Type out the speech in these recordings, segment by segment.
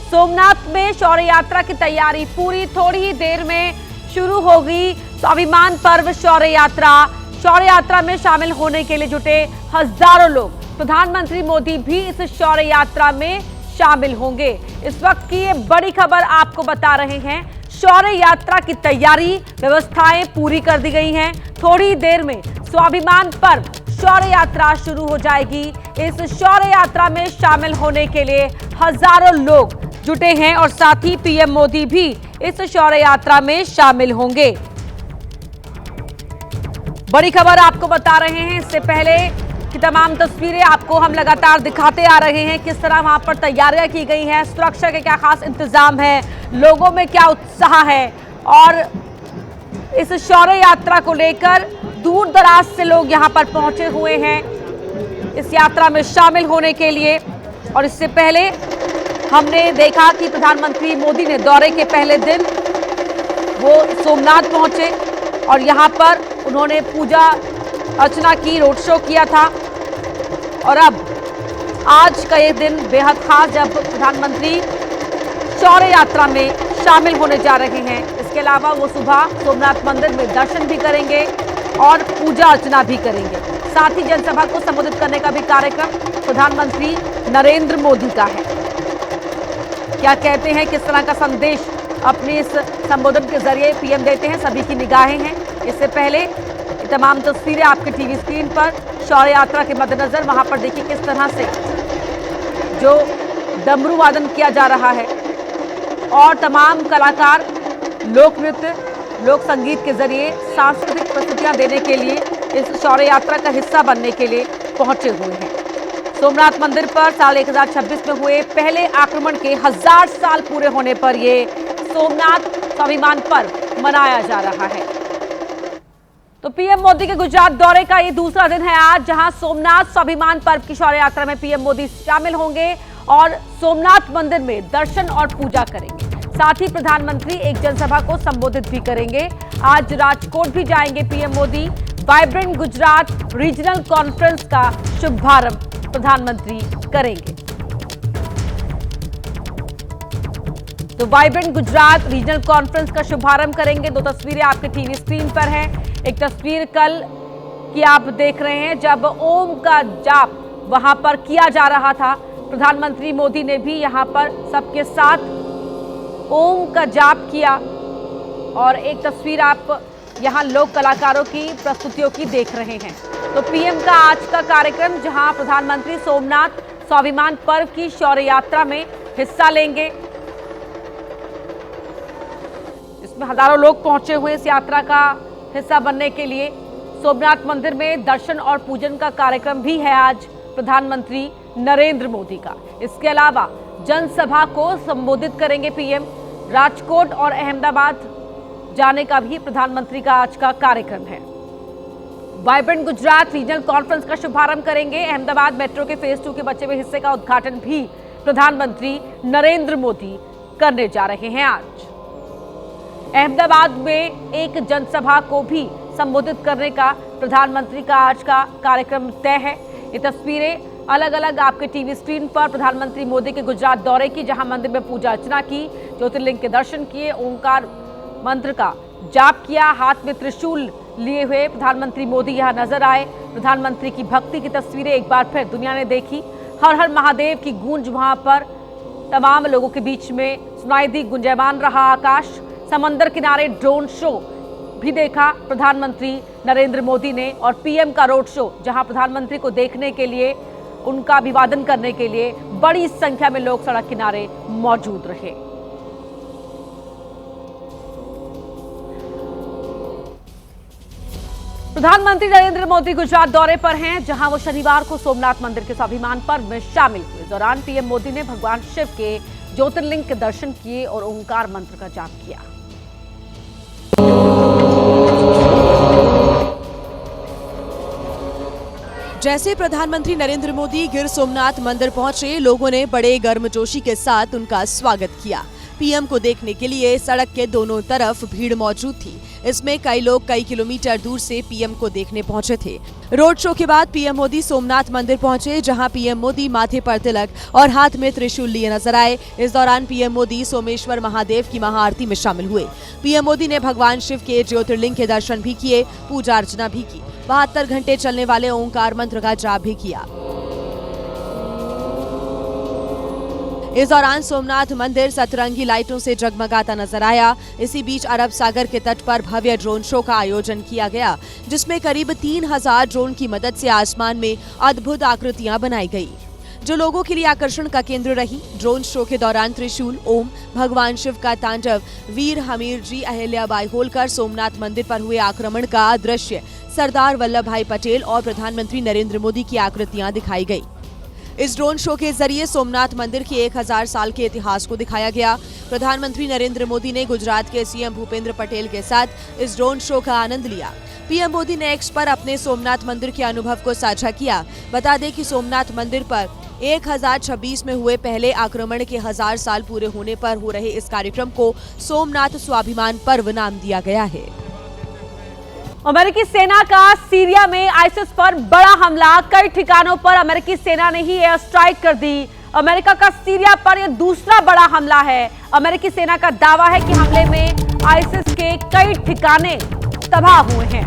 सोमनाथ में शौर्य यात्रा की तैयारी पूरी, थोड़ी ही देर में शुरू होगी स्वाभिमान पर्व शौर्य यात्रा में शामिल होने के लिए जुटे हजारों लोग। प्रधानमंत्री मोदी भी इस शौर्य यात्रा में शामिल होंगे। इस वक्त की ये बड़ी खबर आपको बता रहे हैं। शौर्य यात्रा की तैयारी, व्यवस्थाएं पूरी कर दी गई हैं। थोड़ी देर में स्वाभिमान पर्व शौर्य यात्रा शुरू हो जाएगी। इस शौर्य यात्रा में शामिल होने के लिए हजारों लोग जुटे हैं और साथ ही पीएम मोदी भी इस शौर्य यात्रा में शामिल होंगे। बड़ी खबर आपको बता रहे हैं। इससे पहले की तमाम तस्वीरें आपको हम लगातार दिखाते आ रहे हैं, किस तरह वहां पर तैयारियां की गई हैं, सुरक्षा के क्या खास इंतजाम है, लोगों में क्या उत्साह है और इस शौर्य यात्रा को लेकर दूर दराज से लोग यहां पर पहुंचे हुए हैं इस यात्रा में शामिल होने के लिए। और इससे पहले हमने देखा कि प्रधानमंत्री मोदी ने दौरे के पहले दिन वो सोमनाथ पहुंचे और यहां पर उन्होंने पूजा अर्चना की, रोड शो किया था। और अब आज का ये दिन बेहद खास, जब प्रधानमंत्री शौर्य यात्रा में शामिल होने जा रहे हैं। इसके अलावा वो सुबह सोमनाथ मंदिर में दर्शन भी करेंगे और पूजा अर्चना भी करेंगे। साथ ही जनसभा को संबोधित करने का भी कार्यक्रम प्रधानमंत्री नरेंद्र मोदी का है। क्या कहते हैं, किस तरह का संदेश अपने इस संबोधन के जरिए पीएम देते हैं, सभी की निगाहें हैं। इससे पहले तमाम तस्वीरें आपके टीवी स्क्रीन पर शौर्य यात्रा के मद्देनजर वहां पर देखिए किस तरह से जो डमरू वादन किया जा रहा है और तमाम कलाकार लोक नृत्य, लोक संगीत के जरिए सांस्कृतिक प्रस्तुतियां देने के लिए इस शौर्य यात्रा का हिस्सा बनने के लिए पहुंचे हुए हैं। सोमनाथ मंदिर पर साल 1026 में हुए पहले आक्रमण के 1000 साल पूरे होने पर ये सोमनाथ स्वाभिमान पर्व मनाया जा रहा है। तो पीएम मोदी के गुजरात दौरे का ये दूसरा दिन है आज, जहां सोमनाथ स्वाभिमान पर्व की शौर्य यात्रा में पीएम मोदी शामिल होंगे और सोमनाथ मंदिर में दर्शन और पूजा करेंगे। साथ ही प्रधानमंत्री एक जनसभा को संबोधित भी करेंगे। आज राजकोट भी जाएंगे PM Modi. Vibrant Gujarat regional conference का शुभारंभ प्रधानमंत्री करेंगे। तो वाइब्रेंट गुजरात रीजनल कॉन्फ्रेंस का शुभारंभ करेंगे। दो तस्वीरें आपके टीवी स्क्रीन पर हैं। एक तस्वीर कल की आप देख रहे हैं, जब ओम का जाप वहां पर किया जा रहा था। प्रधानमंत्री मोदी ने भी यहां पर सबके साथ ओम का जाप किया। और एक तस्वीर आप यहां लोक कलाकारों की प्रस्तुतियों की देख रहे हैं। तो पीएम का आज का कार्यक्रम, जहां प्रधानमंत्री सोमनाथ स्वाभिमान पर्व की शौर्य यात्रा में हिस्सा लेंगे। इसमें हजारों लोग पहुंचे हुए इस यात्रा का हिस्सा बनने के लिए। सोमनाथ मंदिर में दर्शन और पूजन का कार्यक्रम भी है आज प्रधानमंत्री नरेंद्र मोदी का। इसके अलावा जनसभा को संबोधित करेंगे पीएम। राजकोट और अहमदाबाद जाने का भी प्रधानमंत्री का आज का कार्यक्रम है। वाइब्रेंट गुजरात रीजनल कॉन्फ्रेंस का शुभारंभ करेंगे। अहमदाबाद मेट्रो के फेज 2 के बचे हुए हिस्से का उद्घाटन भी प्रधानमंत्री नरेंद्र मोदी करने जा रहे हैं आज। अहमदाबाद में एक जनसभा को भी संबोधित करने का प्रधानमंत्री का आज का कार्यक्रम तय है। ये तस्वीरें अलग अलग आपके टीवी स्क्रीन पर प्रधानमंत्री मोदी के गुजरात दौरे की, जहां मंदिर में पूजा अर्चना की, ज्योतिर्लिंग के दर्शन किए, ओंकार मंत्र का जाप किया, हाथ में त्रिशूल लिए हुए प्रधानमंत्री मोदी यहां नजर आए। प्रधानमंत्री की भक्ति की तस्वीरें एक बार फिर दुनिया ने देखी। हर हर महादेव की गूंज वहां पर तमाम लोगों के बीच में सुनाई दी, गुंजायमान रहा आकाश। समंदर किनारे ड्रोन शो भी देखा प्रधानमंत्री नरेंद्र मोदी ने और पीएम का रोड शो, जहां प्रधानमंत्री को देखने के लिए, उनका अभिवादन करने के लिए बड़ी संख्या में लोग सड़क किनारे मौजूद रहे। प्रधानमंत्री नरेंद्र मोदी गुजरात दौरे पर हैं, जहां वो शनिवार को सोमनाथ मंदिर के स्वाभिमान पर्व में शामिल हुए। इस दौरान पीएम मोदी ने भगवान शिव के ज्योतिर्लिंग के दर्शन किए और ओंकार मंत्र का जाप किया। जैसे प्रधानमंत्री नरेंद्र मोदी गिर सोमनाथ मंदिर पहुंचे, लोगों ने बड़े गर्मजोशी के साथ उनका स्वागत किया। पीएम को देखने के लिए सड़क के दोनों तरफ भीड़ मौजूद थी। इसमें कई लोग कई किलोमीटर दूर से पीएम को देखने पहुंचे थे। रोड शो के बाद पीएम मोदी सोमनाथ मंदिर पहुंचे, जहां पीएम मोदी माथे पर तिलक और हाथ में त्रिशूल लिए नजर आए। इस दौरान पीएम मोदी सोमेश्वर महादेव की महाआरती में शामिल हुए। पीएम मोदी ने भगवान शिव के ज्योतिर्लिंग के दर्शन भी किए, पूजा अर्चना भी की। 72 घंटे चलने वाले ओंकार मंत्र का जाप भी किया। इस दौरान सोमनाथ मंदिर सतरंगी लाइटों से जगमगाता नजर आया। इसी बीच अरब सागर के तट पर भव्य ड्रोन शो का आयोजन किया गया, जिसमें करीब 3000 ड्रोन की मदद से आसमान में अद्भुत आकृतियां बनाई गई, जो लोगों के लिए आकर्षण का केंद्र रही। ड्रोन शो के दौरान त्रिशूल, ओम, भगवान शिव का तांडव, वीर हमीर जी अहिल्याबाई होलकर सोमनाथ मंदिर पर हुए आक्रमण का दृश्य, सरदार वल्लभ भाई पटेल और प्रधानमंत्री नरेंद्र मोदी की आकृतियां दिखाई गई। इस ड्रोन शो के जरिए सोमनाथ मंदिर के 1000 साल के इतिहास को दिखाया गया। प्रधानमंत्री नरेंद्र मोदी ने गुजरात के सीएम भूपेंद्र पटेल के साथ इस ड्रोन शो का आनंद लिया। पीएम मोदी ने एक्स पर अपने सोमनाथ मंदिर के अनुभव को साझा किया। बता दें कि सोमनाथ मंदिर पर 1026 में हुए पहले आक्रमण के 1000 साल पूरे होने पर हो रहे इस कार्यक्रम को सोमनाथ स्वाभिमान पर्व नाम दिया गया है। अमेरिकी सेना का सीरिया में आईसिस पर बड़ा हमला। कई ठिकानों पर अमेरिकी सेना ने ही एयर स्ट्राइक कर दी। अमेरिका का सीरिया पर यह दूसरा बड़ा हमला है। अमेरिकी सेना का दावा है कि हमले में आईसिस के कई ठिकाने तबाह हुए हैं।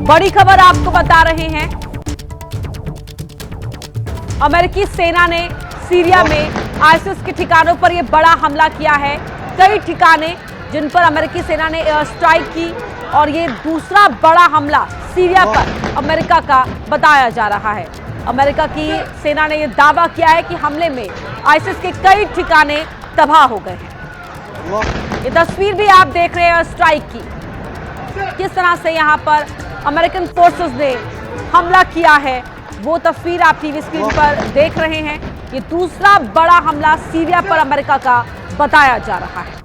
बड़ी खबर आपको बता रहे हैं, अमेरिकी सेना ने सीरिया में आईसिस के ठिकानों पर यह बड़ा हमला किया है। कई ठिकाने जिन पर अमेरिकी सेना ने एयर स्ट्राइक की, और ये दूसरा बड़ा हमला सीरिया पर अमेरिका का बताया जा रहा है। अमेरिका की सेना ने यह दावा किया है कि हमले में आईसिस के कई ठिकाने तबाह हो गए हैं। ये तस्वीर भी आप देख रहे हैं एयर स्ट्राइक की, किस तरह से यहाँ पर अमेरिकन फोर्सेस ने हमला किया है, वो तस्वीर आप टीवी स्क्रीन पर देख रहे हैं। ये दूसरा बड़ा हमला सीरिया पर अमेरिका का बताया जा रहा है।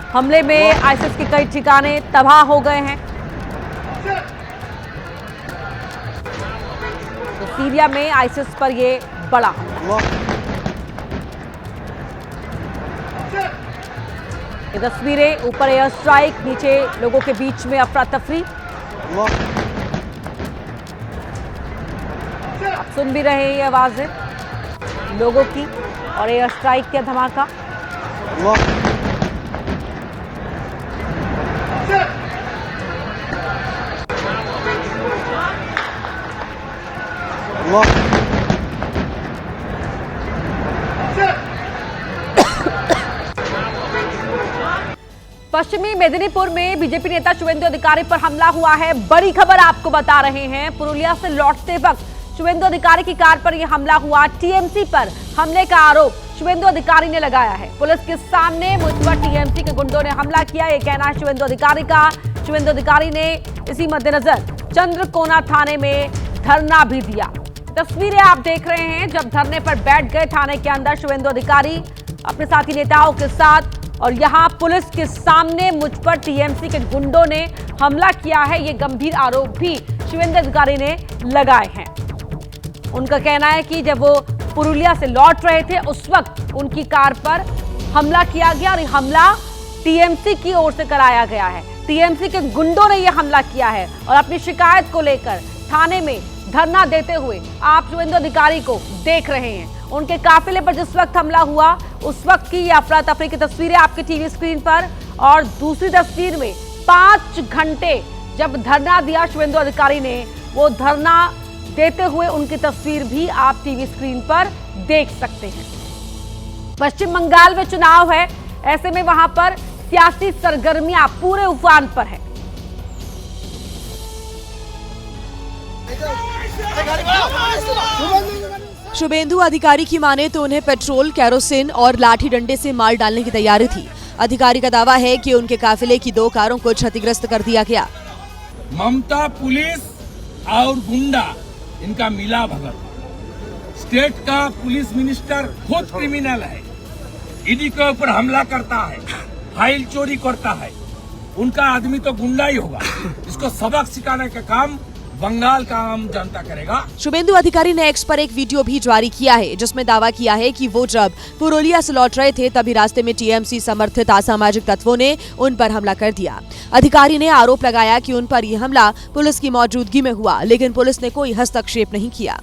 हमले में आईसिस के कई ठिकाने तबाह हो गए हैं। तो सीरिया में आईसिस पर यह बड़ा हमला। ये तस्वीरें, ऊपर एयर स्ट्राइक, नीचे लोगों के बीच में अफरा तफरी। आप सुन भी रहे हैं ये आवाजें लोगों की और एयर स्ट्राइक का धमाका। पश्चिमी मेदिनीपुर में बीजेपी नेता शुवेंदु अधिकारी पर हमला हुआ है। बड़ी खबर आपको बता रहे हैं, पुरुलिया से लौटते वक्त शुवेंदु अधिकारी की कार पर यह हमला हुआ। टीएमसी पर हमले का आरोप शुवेंदु अधिकारी ने लगाया है। पुलिस के सामने मुझ पर टीएमसी के गुंडों ने हमला किया, यह कहना है शुवेंदु अधिकारी का। शुवेंदु अधिकारी ने इसी मद्देनजर चंद्रकोना थाने में धरना भी दिया। तस्वीरें आप देख रहे हैं, जब धरने पर बैठ गए थाने के अंदर शुवेंदु अधिकारी अपने साथी नेताओं के साथ, और यहां पुलिस के सामने मुझ पर टीएमसी के गुंडों ने हमला किया है, ये गंभीर आरोप भी शुवेंदु अधिकारी ने लगाए हैं। उनका कहना है कि जब वो पुरुलिया से लौट रहे थे, उस वक्त उनकी कार पर हमला किया गया, और हमला टीएमसी की ओर से कराया गया है। टीएमसी के गुंडों ने यह हमला किया है, और अपनी शिकायत को लेकर थाने में धरना देते हुए आप शुवेंदु अधिकारी को देख रहे हैं। उनके काफिले पर जिस वक्त हमला हुआ, उस वक्त की अफरा तफरी की तस्वीरें आपके टीवी स्क्रीन पर, और दूसरी तस्वीर में 5 घंटे जब धरना दिया शुवेंदु अधिकारी ने, वो धरना देते हुए उनकी तस्वीर भी आप टीवी स्क्रीन पर देख सकते हैं। पश्चिम बंगाल में चुनाव है, ऐसे में वहां पर सियासी सरगर्मियां पूरे उफान पर है। शुभेंदु अधिकारी की माने तो उन्हें पेट्रोल, केरोसिन और लाठी डंडे से मार डालने की तैयारी थी। अधिकारी का दावा है कि उनके काफिले की 2 कारों को क्षतिग्रस्त कर दिया गया। ममता पुलिस और गुंडा, इनका मिला भगत। स्टेट का पुलिस मिनिस्टर खुद क्रिमिनल है, ईडी के ऊपर हमला करता है, फाइल चोरी करता है। उनका आदमी तो गुंडा ही होगा। इसको सबक सिखाने का काम बंगाल का आम जनता करेगा। शुभेंदु अधिकारी ने एक्स पर एक वीडियो भी जारी किया है जिसमें दावा किया है कि वो जब पुरुलिया से लौट रहे थे तभी रास्ते में टीएमसी समर्थित असामाजिक तत्वों ने उन पर हमला कर दिया। अधिकारी ने आरोप लगाया कि उन पर यह हमला पुलिस की मौजूदगी में हुआ, लेकिन पुलिस ने कोई हस्तक्षेप नहीं किया।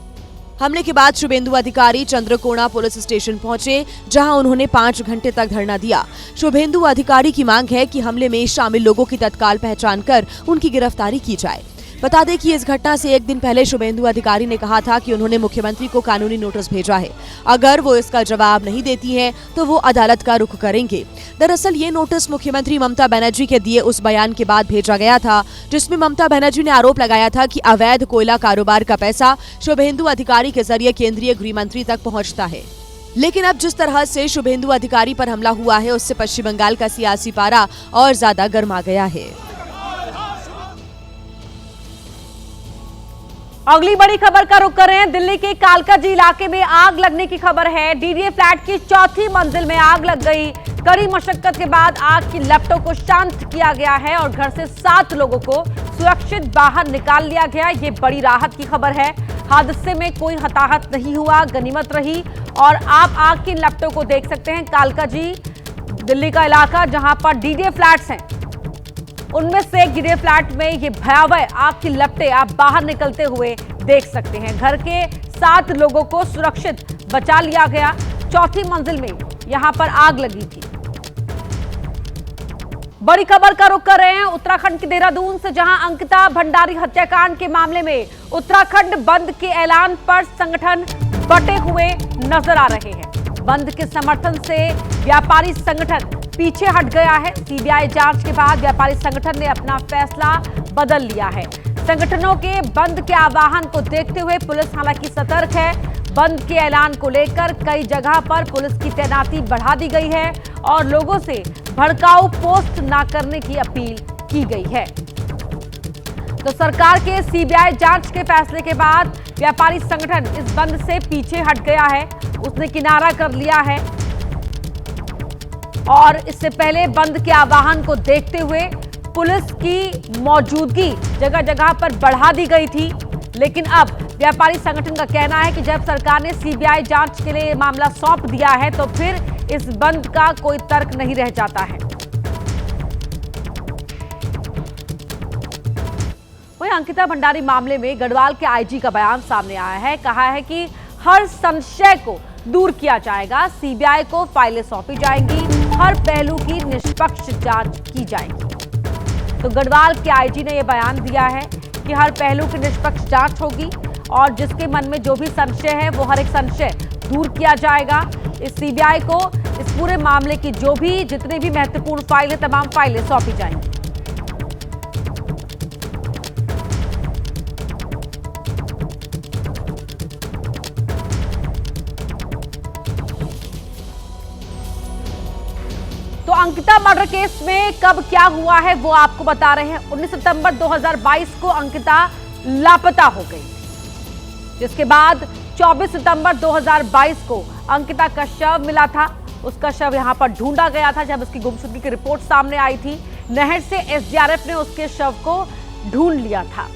हमले के बाद शुभेंदु अधिकारी चंद्रकोना पुलिस स्टेशन पहुंचे, जहां उन्होंने 5 घंटे तक धरना दिया। शुभेंदु अधिकारी की मांग है कि हमले में शामिल लोगों की तत्काल पहचान कर उनकी गिरफ्तारी की जाए। बता दें कि इस घटना से एक दिन पहले शुभेंदु अधिकारी ने कहा था कि उन्होंने मुख्यमंत्री को कानूनी नोटिस भेजा है। अगर वो इसका जवाब नहीं देती हैं, तो वो अदालत का रुख करेंगे। दरअसल ये नोटिस मुख्यमंत्री ममता बनर्जी के दिए उस बयान के बाद भेजा गया था, जिसमें ममता बनर्जी ने आरोप लगाया था कि अवैध कोयला कारोबार का पैसा शुभेंदु अधिकारी के जरिए केंद्रीय गृह मंत्री तक पहुँचता है। लेकिन अब जिस तरह से शुभेंदु अधिकारी पर हमला हुआ है, उससे पश्चिम बंगाल का सियासी पारा और ज्यादा गर्मा गया है। अगली बड़ी खबर का रुख कर रहे हैं। दिल्ली के कालकाजी इलाके में आग लगने की खबर है। डीडीए फ्लैट की 4थी मंजिल में आग लग गई। कड़ी मशक्कत के बाद आग की लपटों को शांत किया गया है और घर से 7 लोगों को सुरक्षित बाहर निकाल लिया गया। ये बड़ी राहत की खबर है। हादसे में कोई हताहत नहीं हुआ, गनीमत रही। और आप आग की लपटों को देख सकते हैं। कालकाजी दिल्ली का इलाका जहां पर डीडीए फ्लैट्स हैं, उनमें से एक डीडीए फ्लैट में ये भयावह आग की लपटें आप बाहर निकलते हुए देख सकते हैं। घर के 7 लोगों को सुरक्षित बचा लिया गया। 4थी मंजिल में यहां पर आग लगी थी। बड़ी खबर का रुख कर रहे हैं उत्तराखंड के देहरादून से, जहां अंकिता भंडारी हत्याकांड के मामले में उत्तराखंड बंद के ऐलान पर संगठन बटे हुए नजर आ रहे हैं। बंद के समर्थन से व्यापारी संगठन पीछे हट गया है। सीबीआई जांच के बाद व्यापारी संगठन ने अपना फैसला बदल लिया है। संगठनों के बंद के आह्वान को देखते हुए पुलिस हालांकि सतर्क है। बंद के ऐलान को लेकर कई जगह पर पुलिस की तैनाती बढ़ा दी गई है और लोगों से भड़काऊ पोस्ट न करने की अपील की गई है। तो सरकार के सीबीआई जांच के फैसले के बाद व्यापारी संगठन इस बंद से पीछे हट गया है, उसने किनारा कर लिया है। और इससे पहले बंद के आह्वान को देखते हुए पुलिस की मौजूदगी जगह जगह पर बढ़ा दी गई थी, लेकिन अब व्यापारी संगठन का कहना है कि जब सरकार ने सीबीआई जांच के लिए मामला सौंप दिया है तो फिर इस बंद का कोई तर्क नहीं रह जाता है। वहीं अंकिता भंडारी मामले में गढ़वाल के आईजी का बयान सामने आया है। कहा है कि हर संशय को दूर किया जाएगा, सीबीआई को फाइलें सौंपी जाएंगी, हर पहलू की निष्पक्ष जांच की जाएगी। तो गढ़वाल के आईजी ने यह बयान दिया है कि हर पहलू की निष्पक्ष जांच होगी और जिसके मन में जो भी संशय है वो हर एक संशय दूर किया जाएगा। इस सीबीआई को इस पूरे मामले की जो भी जितनी भी महत्वपूर्ण फाइल है, तमाम फाइलें सौंपी जाएंगी। तो अंकिता मर्डर केस में कब क्या हुआ है वो आपको बता रहे हैं। 19 सितंबर 2022 को अंकिता लापता हो गई, जिसके बाद 24 सितंबर 2022 को अंकिता का शव मिला था। उसका शव यहां पर ढूंढा गया था। जब उसकी गुमशुदगी की रिपोर्ट सामने आई थी, नहर से एसडीआरएफ ने उसके शव को ढूंढ लिया था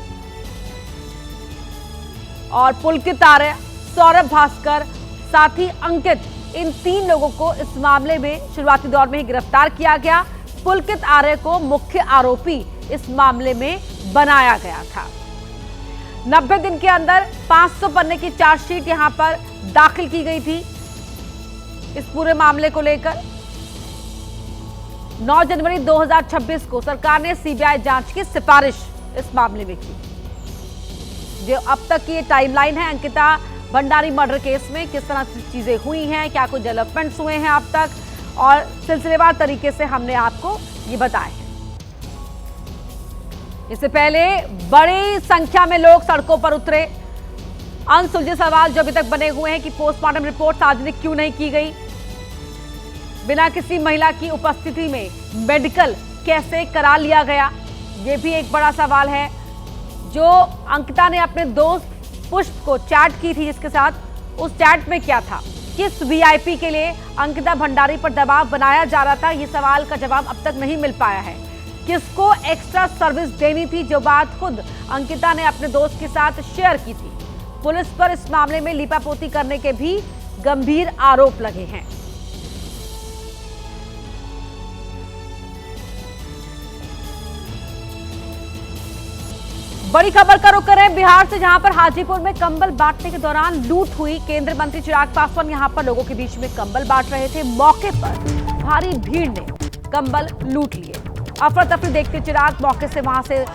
और पुलकित आर्य, सौरभ भास्कर, साथी अंकित, इन 3 लोगों को इस मामले में शुरुआती दौर में ही गिरफ्तार किया गया। पुलकित आर्य को मुख्य आरोपी इस मामले में बनाया गया था। 90 दिन के अंदर 500 पन्ने की चार्जशीट यहां पर दाखिल की गई थी इस पूरे मामले को लेकर। 9 जनवरी 2026 को सरकार ने सीबीआई जांच की सिफारिश इस मामले में की। जो अब तक की टाइमलाइन है अंकिता भंडारी मर्डर केस में, किस तरह से चीजें हुई हैं, क्या कुछ डेवलपमेंट्स हुए हैं अब तक, और सिलसिलेवार तरीके से हमने आपको ये बताया है। इससे पहले बड़ी संख्या में लोग सड़कों पर उतरे। अनसुलझे सवाल जो अभी तक बने हुए हैं कि पोस्टमार्टम रिपोर्ट सार्वजनिक क्यों नहीं की गई, बिना किसी महिला की उपस्थिति में मेडिकल कैसे करा लिया गया, ये भी एक बड़ा सवाल है। जो अंकिता ने अपने दोस्त पुष्प को चैट की थी जिसके साथ, उस चैट में क्या था, किस वीआईपी के लिए अंकिता भंडारी पर दबाव बनाया जा रहा था, ये सवाल का जवाब अब तक नहीं मिल पाया है। किसको एक्स्ट्रा सर्विस देनी थी, जो बात खुद अंकिता ने अपने दोस्त के साथ शेयर की थी। पुलिस पर इस मामले में लीपापोती करने के भी गंभीर आरोप लगे हैं। बड़ी खबर का रुख करें बिहार से, जहां पर हाजीपुर में कंबल बांटने के दौरान लूट हुई। केंद्रीय मंत्री चिराग पासवान यहां पर लोगों के बीच में कंबल बांट रहे थे। मौके पर भारी भीड़ ने कंबल लूट लिए। अफरा तफरी देखते चिराग मौके से वहां से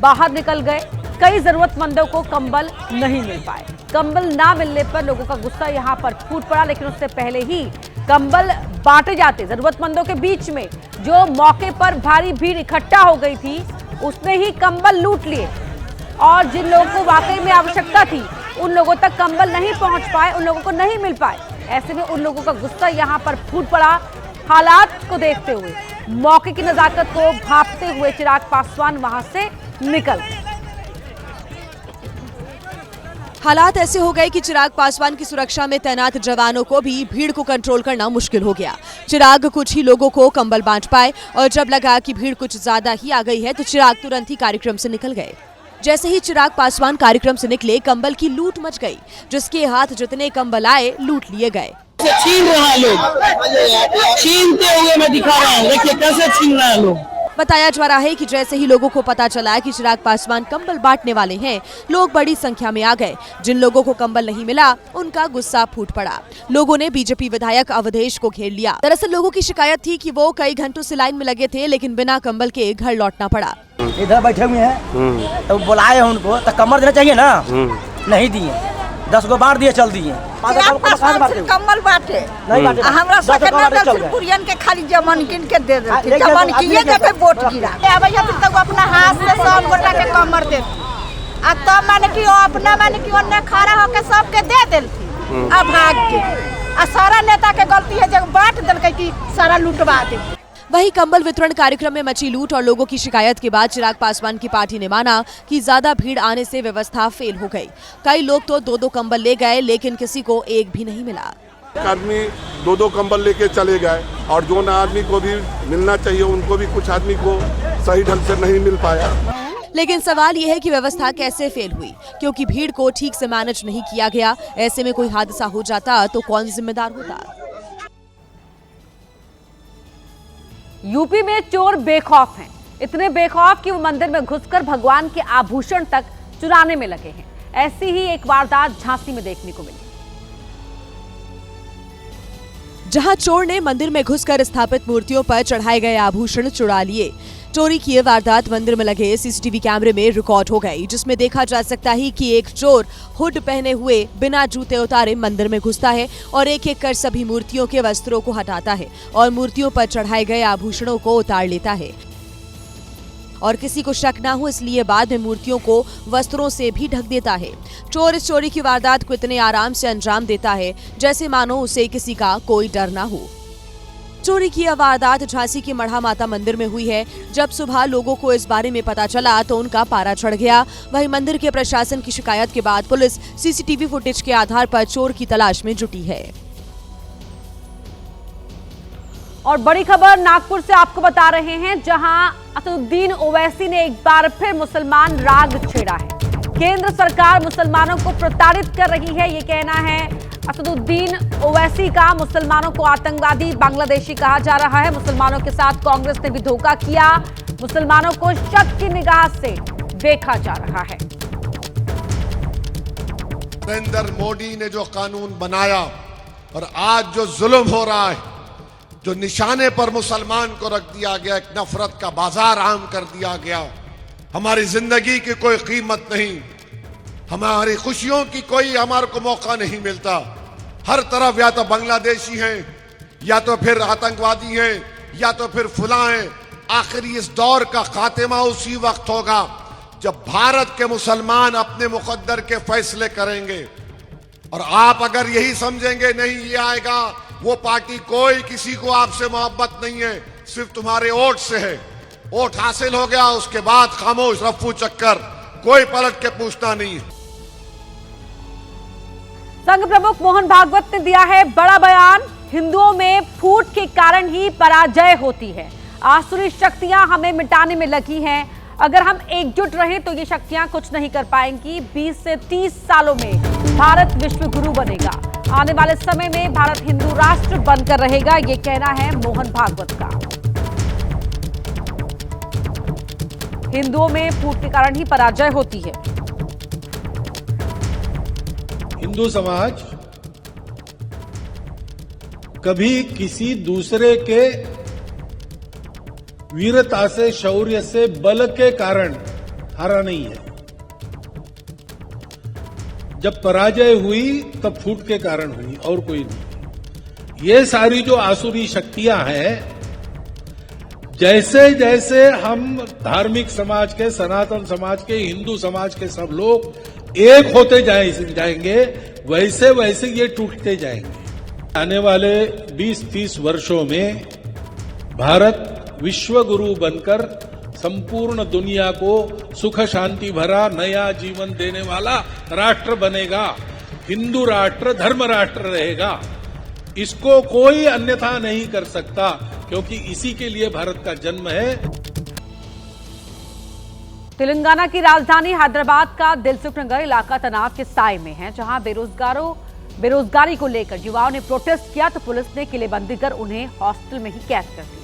बाहर निकल गए। कई जरूरतमंदों को कंबल नहीं मिल पाए। कंबल ना मिलने पर लोगों का गुस्सा यहां पर फूट पड़ा, लेकिन उससे पहले ही कंबल बांटे जाते जरूरतमंदों के बीच में जो मौके पर भारी भीड़ इकट्ठा हो गई थी उसने ही कंबल लूट लिए। और जिन लोगों को वाकई में आवश्यकता थी उन लोगों तक कंबल नहीं पहुंच पाए, उन लोगों को नहीं मिल पाए। ऐसे में उन लोगों का गुस्सा यहां पर फूट पड़ा। हालात को देखते हुए, मौके की नजाकत को भांपते हुए चिराग पासवान वहां से निकल गए। हालात ऐसे हो गए कि चिराग पासवान की सुरक्षा में तैनात जवानों को भी भीड़ को कंट्रोल करना मुश्किल हो गया। चिराग कुछ ही लोगों को कंबल बांट पाए और जब लगा कि भीड़ कुछ ज्यादा ही आ गई है तो चिराग तुरंत ही कार्यक्रम से निकल गए। जैसे ही चिराग पासवान कार्यक्रम से निकले, कंबल की लूट मच गई। जिसके हाथ जितने कंबल आए लूट लिए गए। छीन रहा है लोग, छीनते हुए मैं दिखा रहा हूँ, देखिए कैसे छीन रहा है लोग। बताया जा रहा है कि जैसे ही लोगों को पता चला कि चिराग पासवान कंबल बांटने वाले हैं, लोग बड़ी संख्या में आ गए। जिन लोगों को कंबल नहीं मिला उनका गुस्सा फूट पड़ा। लोगों ने बीजेपी विधायक अवधेश को घेर लिया। दरअसल लोगों की शिकायत थी कि वो कई घंटों से लाइन में लगे थे, लेकिन बिना कंबल के घर लौटना पड़ा। इधर बैठे हुए हैं तो बुलाए हैं उनको, तो कमर देना चाहिए ना, नहीं दिए। 10 गो बांट दिए, चल दिए। कम्बल बांटे हमरा कुरियन के खाली जमन किन के दे देते, जमन किए जब वोट गिरा भैया फिर तक अपना हाथ से सब गोटा के कमर दे आ तब माने कि अपना माने कि ओने खड़ा होके सबके दे देलथी आ भाग के आ सारा नेता के गलती है जब बांट देलकै कि सारा लूटवा दे। वही कंबल वितरण कार्यक्रम में मची लूट और लोगों की शिकायत के बाद चिराग पासवान की पार्टी ने माना कि ज्यादा भीड़ आने से व्यवस्था फेल हो गई। कई लोग तो 2-2 कंबल ले गए, लेकिन किसी को एक भी नहीं मिला। आदमी 2-2 कंबल लेके चले गए और जो ना आदमी को भी मिलना चाहिए उनको भी कुछ आदमी को सही ढंग से नहीं मिल पाया। लेकिन सवाल यह है कि व्यवस्था कैसे फेल हुई, क्योंकि भीड़ को ठीक से मैनेज नहीं किया गया। ऐसे में कोई हादसा हो जाता तो कौन जिम्मेदार होता। यूपी में चोर बेखौफ हैं, इतने बेखौफ कि वो मंदिर में घुसकर भगवान के आभूषण तक चुराने में लगे हैं। ऐसी ही एक वारदात झांसी में देखने को मिली, जहां चोर ने मंदिर में घुसकर स्थापित मूर्तियों पर चढ़ाए गए आभूषण चुरा लिए। चोरी की ये वारदात मंदिर में लगे सीसीटीवी कैमरे में रिकॉर्ड हो गई, जिसमें देखा जा सकता है कि एक चोर हुड पहने हुए बिना जूते उतारे मंदिर में घुसता है और एक एक कर सभी मूर्तियों के वस्त्रों को हटाता है और मूर्तियों पर चढ़ाए गए आभूषणों को उतार लेता है। और किसी को शक ना हो इसलिए बाद में मूर्तियों को वस्त्रों से भी ढक देता है। चोर इस चोरी की वारदात को इतने आराम से अंजाम देता है जैसे मानो उसे किसी का कोई डर ना हो। चोरी की यह वारदात झांसी के मढ़ा माता मंदिर में हुई है। जब सुबह लोगों को इस बारे में पता चला तो उनका पारा चढ़ गया। वहीं मंदिर के प्रशासन की शिकायत के बाद पुलिस सीसीटीवी फुटेज के आधार पर चोर की तलाश में जुटी है। और बड़ी खबर नागपुर से आपको बता रहे हैं, जहां असदुद्दीन ओवैसी ने एक बार फिर मुसलमान राग छेड़ा है। केंद्र सरकार मुसलमानों को प्रताड़ित कर रही है, ये कहना है असदुद्दीन ओवैसी का। मुसलमानों को आतंकवादी, बांग्लादेशी कहा जा रहा है। मुसलमानों के साथ कांग्रेस ने भी धोखा किया। मुसलमानों को शक की निगाह से देखा जा रहा है। नरेंद्र मोदी ने जो कानून बनाया और आज जो जुल्म हो रहा है, जो निशाने पर मुसलमान को रख दिया गया, एक नफरत का बाजार आम कर दिया गया। हमारी जिंदगी की कोई कीमत नहीं, हमारी खुशियों की कोई हमारे को मौका नहीं मिलता। हर तरफ या तो बांग्लादेशी हैं, या तो फिर आतंकवादी हैं, या तो फिर फुला हैं। आखिरी इस दौर का खात्मा उसी वक्त होगा जब भारत के मुसलमान अपने मुकद्दर के फैसले करेंगे। और आप अगर यही समझेंगे नहीं ये आएगा वो पार्टी, कोई किसी को आपसे मोहब्बत नहीं है, सिर्फ तुम्हारे वोट से है। वोट हासिल हो गया उसके बाद खामोश, रफ्फू चक्कर, कोई पलट के पूछना नहीं है। संघ प्रमुख मोहन भागवत ने दिया है बड़ा बयान। हिंदुओं में फूट के कारण ही पराजय होती है। आसुरी शक्तियां हमें मिटाने में लगी हैं। अगर हम एकजुट रहें तो ये शक्तियां कुछ नहीं कर पाएंगी। 20 से 30 सालों में भारत विश्व गुरु बनेगा। आने वाले समय में भारत हिंदू राष्ट्र बनकर रहेगा, ये कहना है मोहन भागवत का। हिंदुओं में फूट के कारण ही पराजय होती है। हिंदू समाज कभी किसी दूसरे के वीरता से, शौर्य से, बल के कारण हारा नहीं है। जब पराजय हुई तब फूट के कारण हुई, और कोई नहीं। ये सारी जो आसुरी शक्तियां हैं, जैसे जैसे हम धार्मिक समाज के, सनातन समाज के, हिंदू समाज के सब लोग एक होते जाएंगे, वैसे वैसे ये टूटते जाएंगे। आने वाले 20-30 वर्षों में भारत विश्व गुरु बनकर संपूर्ण दुनिया को सुख शांति भरा नया जीवन देने वाला राष्ट्र बनेगा। हिंदू राष्ट्र, धर्म राष्ट्र रहेगा। इसको कोई अन्यथा नहीं कर सकता, क्योंकि इसी के लिए भारत का जन्म है। तेलंगाना की राजधानी हैदराबाद का दिलसुख नगर इलाका तनाव के साए में है, जहां बेरोजगारी को लेकर युवाओं ने प्रोटेस्ट किया तो पुलिस ने किलेबंदी कर उन्हें हॉस्टल में ही कैद कर दिया।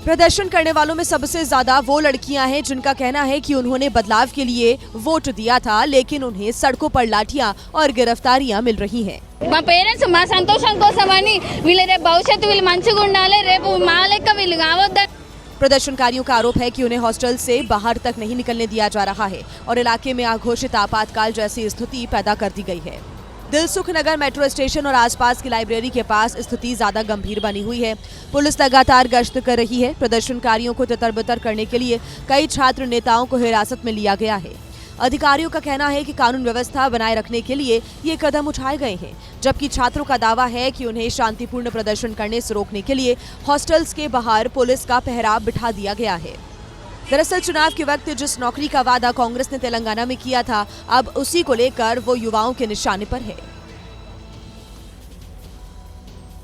प्रदर्शन करने वालों में सबसे ज्यादा वो लड़कियां हैं जिनका कहना है कि उन्होंने बदलाव के लिए वोट दिया था, लेकिन उन्हें सड़कों पर लाठियां और गिरफ्तारियां मिल रही हैं। మా పేరెంట్స్ మా సంతోషం కోసమని వీళ్ళ రేపు భవిష్యత్తు వీళ్ళు మంచిగా ఉండాలి, రేపు మా లెక్క వీళ్ళు కావద్దని। प्रदर्शनकारियों का आरोप है कि उन्हें हॉस्टल से बाहर तक नहीं निकलने दिया जा रहा है और इलाके में अघोषित आपातकाल जैसी स्थिति पैदा कर दी गई है। दिलसुख नगर मेट्रो स्टेशन और आसपास की लाइब्रेरी के पास स्थिति ज्यादा गंभीर बनी हुई है। पुलिस लगातार गश्त कर रही है। प्रदर्शनकारियों को तितर-बितर करने के लिए कई छात्र नेताओं को हिरासत में लिया गया है। अधिकारियों का कहना है कि कानून व्यवस्था बनाए रखने के लिए ये कदम उठाए गए हैं, जबकि छात्रों का दावा है कि उन्हें शांतिपूर्ण प्रदर्शन करने से रोकने के लिए हॉस्टल्स के बाहर पुलिस का पहरा बिठा दिया गया है। दरअसल चुनाव के वक्त जिस नौकरी का वादा कांग्रेस ने तेलंगाना में किया था, अब उसी को लेकर वो युवाओं के निशाने पर है।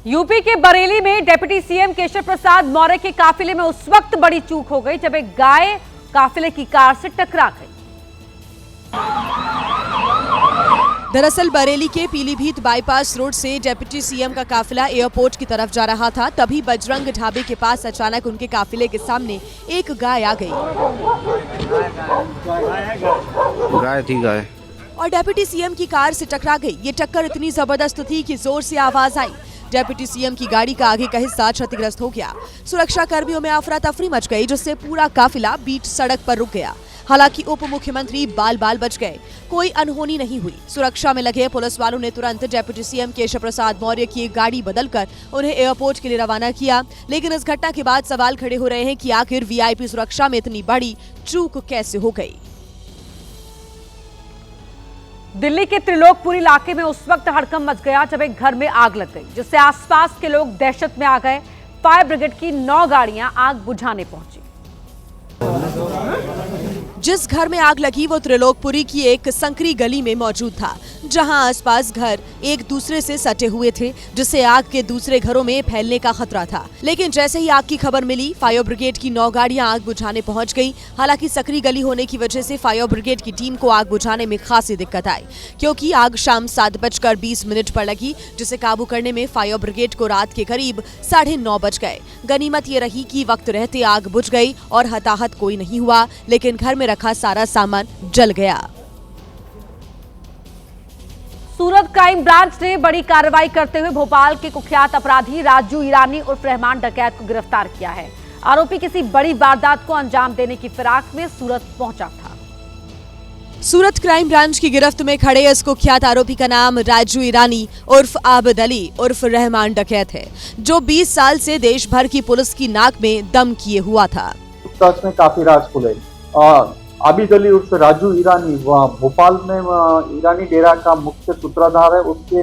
यूपी के बरेली में डिप्टी सीएम केशव प्रसाद मौर्य के काफिले में उस वक्त बड़ी चूक हो गई जब एक गाय काफिले की कार से टकरा गई। दरअसल बरेली के पीलीभीत बाईपास रोड से डिप्टी सीएम का काफिला एयरपोर्ट की तरफ जा रहा था, तभी बजरंग ढाबे के पास अचानक उनके काफिले के सामने एक गाय आ गई। गाय थी गाय और डिप्टी सीएम की कार से टकरा गई। ये टक्कर इतनी जबरदस्त थी कि जोर से आवाज आई। डिप्टी सीएम की गाड़ी का आगे का हिस्सा क्षतिग्रस्त हो गया। सुरक्षा कर्मियों में अफरा तफरी मच गई, जिससे पूरा काफिला बीच सड़क पर रुक गया। हालांकि उप मुख्यमंत्री बाल बाल बच गए, कोई अनहोनी नहीं हुई। सुरक्षा में लगे पुलिस वालों ने तुरंत डिप्टी सीएम केशव प्रसाद मौर्य की गाड़ी बदलकर उन्हें एयरपोर्ट के लिए रवाना किया। लेकिन इस घटना के बाद सवाल खड़े हो रहे हैं कि आखिर वीआईपी सुरक्षा में इतनी बड़ी चूक कैसे हो गई। दिल्ली के त्रिलोकपुरी इलाके में उस वक्त हड़कंप मच गया जब एक घर में आग लग गई, जिससे आसपास के लोग दहशत में आ गए। फायर ब्रिगेड की 9 गाड़ियां आग बुझाने पहुंची। जिस घर में आग लगी वो त्रिलोकपुरी की एक संकरी गली में मौजूद था, जहां आसपास घर एक दूसरे से सटे हुए थे, जिससे आग के दूसरे घरों में फैलने का खतरा था। लेकिन जैसे ही आग की खबर मिली, फायर ब्रिगेड की 9 गाड़ियां आग बुझाने पहुंच गई। हालांकि संकरी गली होने की वजह से फायर ब्रिगेड की टीम को आग बुझाने में खासी दिक्कत आई, क्योंकि आग शाम 7:20 पर लगी, जिसे काबू करने में फायर ब्रिगेड को रात के करीब 9:30 बज गए। गनीमत ये रही कि वक्त रहते आग बुझ गई और हताहत कोई नहीं हुआ, लेकिन घर में रखा सारा सामान जल गया। सूरत क्राइम ब्रांच ने बड़ी कार्रवाई करते हुए भोपाल के कुख्यात अपराधी राजू ईरानी उर्फ रहमान डकैत को गिरफ्तार किया है। आरोपी किसी बड़ी वारदात को अंजाम देने की फिराक में सूरत पहुंचा था। सूरत क्राइम ब्रांच की गिरफ्त में खड़े इस कुख्यात आरोपी का नाम राजू ईरानी उर्फ आबिद अली उर्फ रहमान डकैत है, जो 20 साल से देश भर की पुलिस की नाक में दम किए हुआ था। में काफी राज खुले। आबिद अली उर्फ राजू ईरानी भोपाल में ईरानी डेरा का मुख्य सूत्रधार है। उसके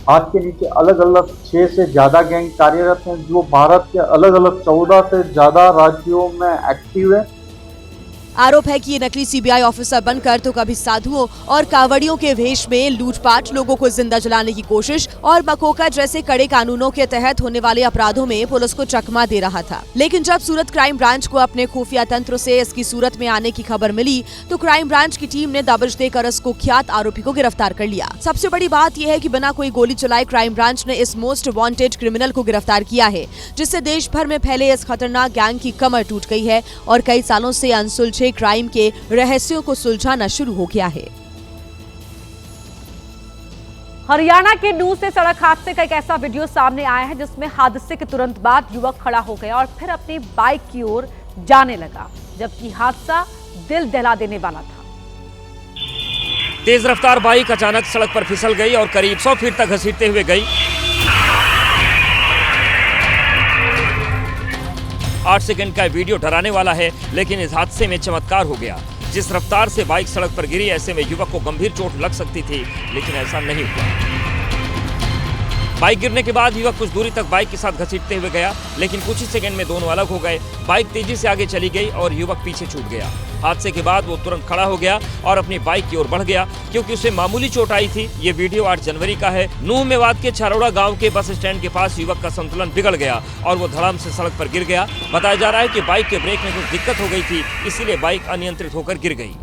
हाथ के नीचे अलग अलग 6 से ज्यादा गैंग कार्यरत हैं, जो भारत के अलग अलग 14 से ज्यादा राज्यों में एक्टिव है। आरोप है कि ये नकली सीबीआई ऑफिसर बनकर तो कभी साधुओं और कावड़ियों के वेश में लूटपाट, लोगों को जिंदा जलाने की कोशिश और मकोका जैसे कड़े कानूनों के तहत होने वाले अपराधों में पुलिस को चकमा दे रहा था। लेकिन जब सूरत क्राइम ब्रांच को अपने खुफिया तंत्र से इसकी सूरत में आने की खबर मिली तो क्राइम ब्रांच की टीम ने दबिश देकर इस कुख्यात आरोपी को गिरफ्तार कर लिया। सबसे बड़ी बात यह है कि बिना कोई गोली चलाए क्राइम ब्रांच ने इस मोस्ट वांटेड क्रिमिनल को गिरफ्तार किया है, जिससे देश भर में फैले इस खतरनाक गैंग की कमर टूट गई है और कई सालों से अनसुलझे क्राइम के रहस्यों को सुलझाना शुरू हो गया है। हरियाणा के नूह से सड़क हादसे का एक ऐसा वीडियो सामने आया है जिसमें हादसे के तुरंत बाद युवक खड़ा हो गया और फिर अपनी बाइक की ओर जाने लगा, जबकि हादसा दिल दहला देने वाला था। तेज रफ्तार बाइक अचानक सड़क पर फिसल गई और करीब 100 फीट तक घसीटते हुए गई। 8 सेकंड का वीडियो डराने वाला है, लेकिन इस हादसे में चमत्कार हो गया। जिस रफ्तार से बाइक सड़क पर गिरी, ऐसे में युवक को गंभीर चोट लग सकती थी, लेकिन ऐसा नहीं हुआ। बाइक गिरने के बाद युवक कुछ दूरी तक बाइक के साथ घसीटते हुए गया, लेकिन कुछ ही सेकंड में दोनों अलग हो गए। बाइक तेजी से आगे चली गई और युवक पीछे छूट गया। हादसे के बाद वो तुरंत खड़ा हो गया और अपनी बाइक की ओर बढ़ गया, क्योंकि उसे मामूली चोट आई थी। ये वीडियो 8 जनवरी का है। नूह मेवात के छारोड़ा गांव के बस स्टैंड के पास युवक का संतुलन बिगड़ गया और वो धड़ाम से सड़क पर गिर गया। बताया जा रहा है कि बाइक के ब्रेक में कुछ दिक्कत हो गई थी, इसीलिए बाइक अनियंत्रित होकर गिर गई।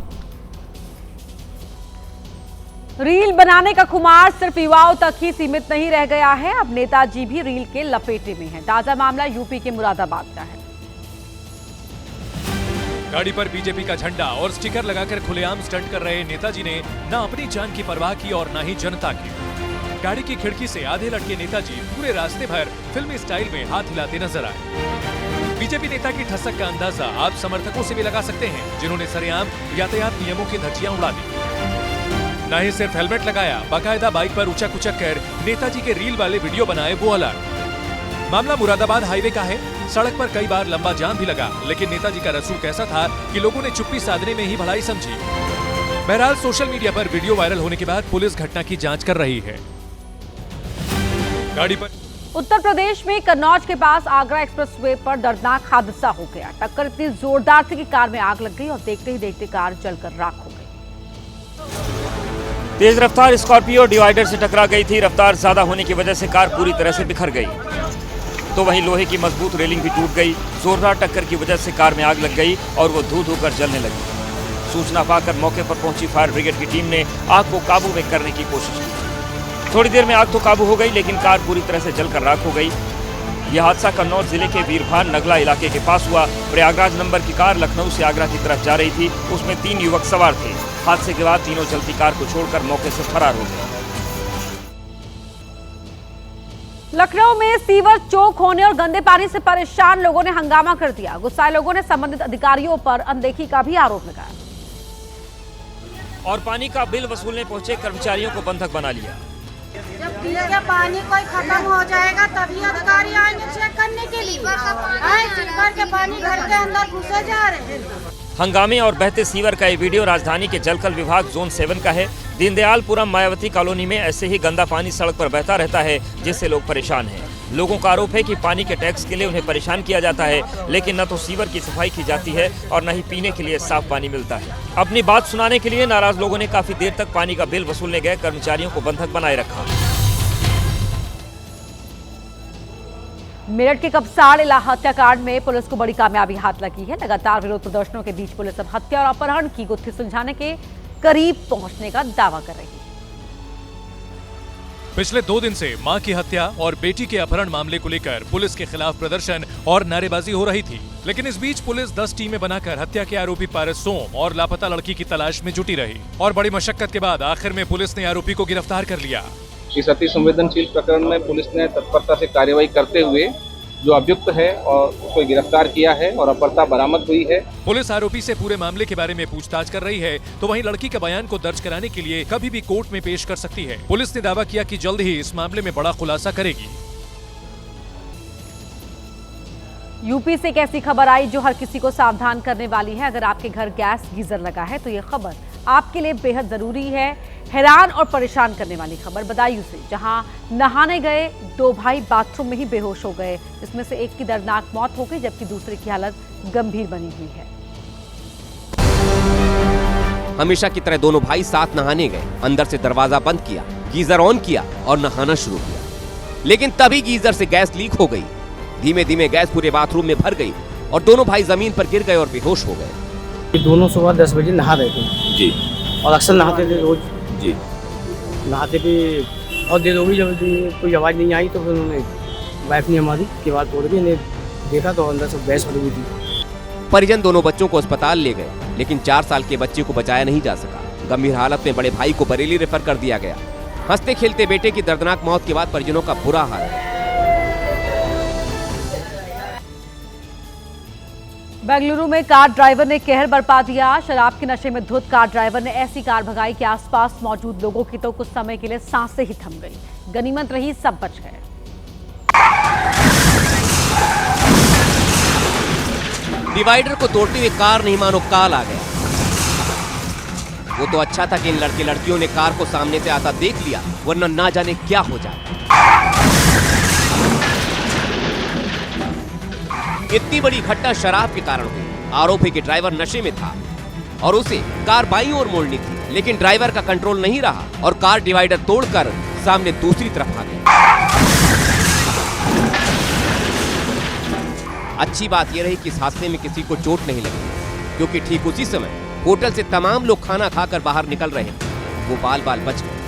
रील बनाने का खुमार सिर्फ युवाओं तक ही सीमित नहीं रह गया है, अब नेताजी भी रील के लपेटे में हैं। ताजा मामला यूपी के मुरादाबाद का है। गाड़ी पर बीजेपी का झंडा और स्टिकर लगाकर खुलेआम स्टंट कर रहे नेताजी ने न अपनी जान की परवाह की और न ही जनता की। गाड़ी की खिड़की से आधे लटके नेताजी पूरे रास्ते भर फिल्मी स्टाइल में हाथ हिलाते नजर आए। बीजेपी नेता की ठसक का अंदाजा आप समर्थकों से भी लगा सकते हैं, जिन्होंने सरेआम यातायात नियमों की धज्जियां उड़ा दी। न ही सिर्फ हेलमेट लगाया, बाकायदा बाइक पर उचक उचक कर नेताजी के रील वाले वीडियो बनाए, वो अलग। मामला मुरादाबाद हाईवे का है। सड़क पर कई बार लंबा जाम भी लगा, लेकिन नेताजी का रसूख कैसा था कि लोगों ने चुप्पी साधने में ही भलाई समझी। बहरहाल सोशल मीडिया पर वीडियो वायरल होने के बाद पुलिस घटना की जांच कर रही है। गाड़ी पर उत्तर प्रदेश में कन्नौज के पास आगरा एक्सप्रेसवे पर दर्दनाक हादसा हो गया। टक्कर इतनी जोरदार थी कि कार में आग लग गई और देखते ही देखते कार जलकर राख हो गई। तेज रफ्तार स्कॉर्पियो डिवाइडर से टकरा गई थी। रफ्तार ज्यादा होने की वजह से कार पूरी तरह से बिखर गई, तो वहीं लोहे की मजबूत रेलिंग भी टूट गई। जोरदार टक्कर की वजह से कार में आग लग गई और वो धू धू कर जलने लगी। सूचना पाकर मौके पर पहुंची फायर ब्रिगेड की टीम ने आग को काबू में करने की कोशिश की। थोड़ी देर में आग तो काबू हो गई, लेकिन कार पूरी तरह से जलकर राख हो गई। यह हादसा कन्नौज जिले के वीरभान नगला इलाके के पास हुआ। प्रयागराज नंबर की कार लखनऊ से आगरा की तरफ जा रही थी। उसमें 3 युवक सवार थे। हादसे के बाद तीनों चलती कार को छोड़कर मौके से फरार हो गए। लखनऊ में सीवर चौक होने और गंदे पानी से परेशान लोगों ने हंगामा कर दिया। गुस्साए लोगों ने संबंधित अधिकारियों पर अनदेखी का भी आरोप लगाया और पानी का बिल वसूलने पहुंचे कर्मचारियों को बंधक बना लिया। जब पीने का पानी कोई खत्म हो जाएगा तभी अधिकारी आएंगे चेक करने के लिए। सीवर के पानी घर के अंदर घुसे जा रहे हैं। हंगामे और बहते सीवर का ये वीडियो राजधानी के जलकल विभाग जोन 7 का है। दीनदयालपुरम मायावती कॉलोनी में ऐसे ही गंदा पानी सड़क पर बहता रहता है, जिससे लोग परेशान हैं। लोगों का आरोप है कि पानी के टैक्स के लिए उन्हें परेशान किया जाता है, लेकिन न तो सीवर की सफाई की जाती है और न ही पीने के लिए साफ पानी मिलता है। अपनी बात सुनाने के लिए नाराज लोगों ने काफी देर तक पानी का बिल वसूलने गए कर्मचारियों को बंधक बनाए रखा। मेरठ के कपसाड़ हत्याकांड में पुलिस को बड़ी कामयाबी हाथ लगी है। लगातार विरोध प्रदर्शनों के बीच पुलिस अब हत्या और अपहरण की गुत्थी सुलझाने के करीब पहुंचने का दावा कर रही है। पिछले 2 दिन से मां की हत्या और बेटी के अपहरण मामले को लेकर पुलिस के खिलाफ प्रदर्शन और नारेबाजी हो रही थी, लेकिन इस बीच पुलिस 10 टीमें बनाकर हत्या के आरोपी पारस सोम और लापता लड़की की तलाश में जुटी रही और बड़ी मशक्कत के बाद आखिर में पुलिस ने आरोपी को गिरफ्तार कर लिया। इस अति संवेदनशील प्रकरण में पुलिस ने तत्परता से कार्रवाई करते हुए जो अभियुक्त है और उसको गिरफ्तार किया है और अपहर्ता बरामद हुई है। पुलिस आरोपी से पूरे मामले के बारे में पूछताछ कर रही है, तो वहीं लड़की के बयान को दर्ज कराने के लिए कभी भी कोर्ट में पेश कर सकती है। पुलिस ने दावा किया कि जल्द ही इस मामले में बड़ा खुलासा करेगी। यूपी से एक ऐसी खबर आई जो हर किसी को सावधान करने वाली है। अगर आपके घर गैस गीजर लगा है तो ये खबर आपके लिए बेहद जरूरी है। हैरान और परेशान करने वाली खबर बदायूं से, जहां नहाने गए 2 भाई बाथरूम में ही बेहोश हो गए, जिसमें से एक की दर्दनाक मौत हो गई जबकि दूसरे की हालत गंभीर बनी हुई है। हमेशा की तरह दोनों भाई साथ नहाने गए। अंदर से दरवाजा बंद किया, गीजर ऑन किया और नहाना शुरू किया। लेकिन तभी गीजर से गैस लीक हो गई। धीमे धीमे गैस पूरे बाथरूम में भर गई और दोनों भाई जमीन पर गिर गए और बेहोश हो गए। दोनों सुबह 10 बजे नहा रहे थे जी, और अक्सर नहाते थे रोज जी। नहाते थे और देर हो गई, जब कोई आवाज़ नहीं आई तो फिर उन्होंने वाइफ ने हमारी की बात बोल रही, देखा तो अंदर से गैस भरी हुई थी। परिजन दोनों बच्चों को अस्पताल ले गए, लेकिन 4 साल के बच्चे को बचाया नहीं जा सका। गंभीर हालत में बड़े भाई को बरेली रेफर कर दिया गया। हंसते खेलते बेटे की दर्दनाक मौत के बाद परिजनों का बुरा हाल है। बेंगलुरु में कार ड्राइवर ने कहर बरपा दिया। शराब के नशे में धुत कार ड्राइवर ने ऐसी कार भगाई कि आसपास मौजूद लोगों की तो कुछ समय के लिए सांसें ही थम गई। गनीमत रही, सब बच गए। डिवाइडर को तोड़ते हुए कार नहीं मानो काल आ गया। वो तो अच्छा था कि इन लड़के लड़कियों ने कार को सामने से आता देख लिया, वरना ना जाने क्या हो जाए। इतनी बड़ी घटना शराब के कारण हुई। आरोपी के ड्राइवर नशे में था और उसे कार बाईं ओर मोड़नी थी, लेकिन ड्राइवर का कंट्रोल नहीं रहा और कार डिवाइडर तोड़कर सामने दूसरी तरफ आ गई। अच्छी बात यह रही कि इस हादसे में किसी को चोट नहीं लगी, क्योंकि ठीक उसी समय होटल से तमाम लोग खाना खाकर बाहर निकल रहे थे। वो बाल बाल बच गए।